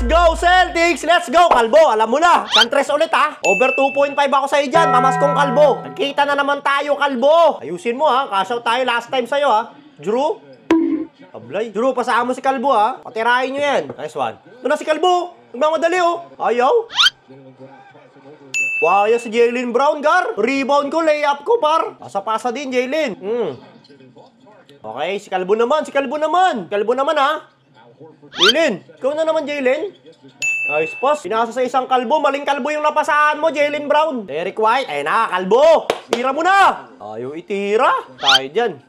Let's go, Celtics! Let's go! Kalbo, alam mo na. Santres ulit ha. Over 2.5 ako sa'yo dyan. Pamaskong Kalbo. Nagkita na naman tayo, Kalbo. Ayusin mo ha. Cash out tayo last time sa'yo ha. Drew? Ablay. Drew, pasaan mo si Kalbo ha. Patirahin nyo yan. Nice one. Ito na si Kalbo. Nagmamadali oh. Ayaw. Wow, yan si Jaylen Brown, Gar. Rebound ko, layup ko, par. Pasa-pasa din, Jaylen. Okay, si Kalbo naman. Si Kalbo naman. Kalbo naman ha. Jaylen, ikaw na naman, Jaylen. Nice pass. Pinasa sa isang Kalbo. Maling Kalbo yung napasaan mo, Jaylen Brown. Derek White. Ayun na, Kalbo. Tira mo na. Ayaw itira. Tayo dyan.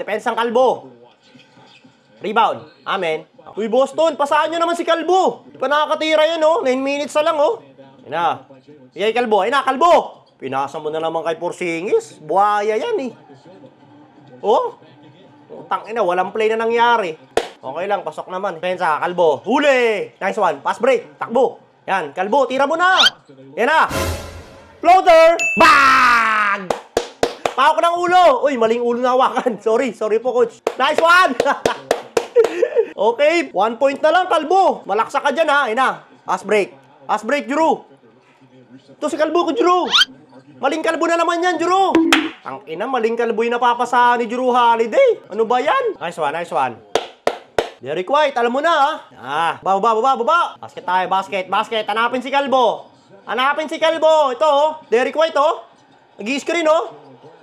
Depensang Kalbo. Rebound. Amen. Uy, Boston, pasaan nyo naman si Kalbo. Di pa nakakatira yan, oh. 9 minutes na lang, oh. Ayun na. Iyay, Kalbo. Ayun na, Kalbo. Pinasa mo na naman kay Porzingis. Buhaya yan, eh. Oh, tangina, walang play na nangyari. Okay lang, pasok naman. Pensa, Kalbo. Huli! Nice one. Pass break. Takbo. Yan, Kalbo, tira mo na. Yan na. Floater! Bang! Pawak ng ulo. Uy, maling ulo na hawakan. Sorry po, coach. Nice one! Okay, 1 point na lang, Kalbo. Malaksa ka dyan, ha. Yan na. Pass break. Pass break, Drew. Ito si Kalbo ko, Drew. Maling Kalbo na naman yan, Drew. Ang ina, maling Kalbo yung napapasahan ni Drew Holiday. Ano ba yan? Nice one, nice one. Derek White, alam mo na, ha? Baba. Basket tayo, basket. Hanapin si Kalbo. Hanapin si Kalbo. Ito, oh. Derek White, oh. Nag-i-screen, oh.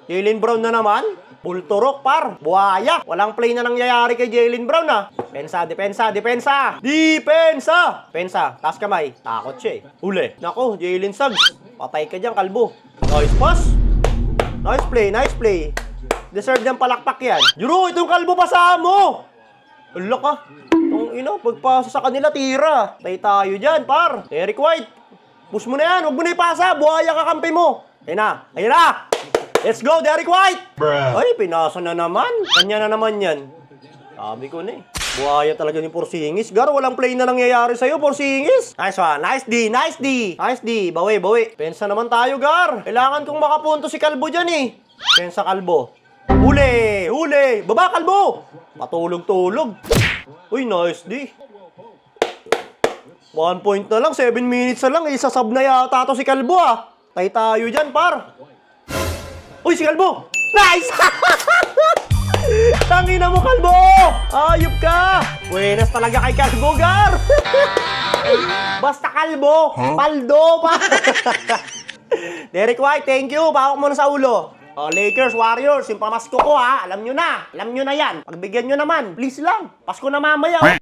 Jaylen Brown na naman. Pulturok, par. Buhaya. Walang play na nangyayari kay Jaylen Brown, ha? Depensa. Taas kamay. Takot siya, eh. Huli. Nako, Jalen Suggs. Patay ka dyan, Kalbo. Nice pass. Nice play. Deserve niyang palakpak yan. Drew, itong Kalbo pasama mo. Ala ka. Itong ino, pagpasa sa kanila, tira. Tay tayo dyan, par. Derek White. Push mo na yan. Huwag mo na ipasa. Buhaya kakampi mo. Ayun na. Let's go, Derek White. Ay, pinasa na naman. Kanya na naman yan. Sabi ko na, eh. Buhaya talaga ni Porzingis. Gar, walang play na nangyayari sa'yo, Porzingis. Nice one. Nice D. Bawi. Pensa naman tayo, Gar. Kailangan kong makapunto si Kalbo dyan, eh. Pensa, Kalbo. Huli. Baba, Kalbo. Patulog. Uy, nice D. 1 point na lang. 7 minutes na lang. Isasab na yata to si Kalbo, ah. Tay tayo dyan, par. Uy, si Kalbo. Nice! Tangina mo, Kalbo! Ayop ka! Buenas talaga kay Kalbo, Gar! Basta Kalbo, paldo pa! Derek White, thank you. Pahawak mo na sa ulo. Lakers, Warriors, yung pamasko ko, ha? Alam nyo na yan. Pagbigyan nyo naman. Please lang. Pasko na mamaya, oh.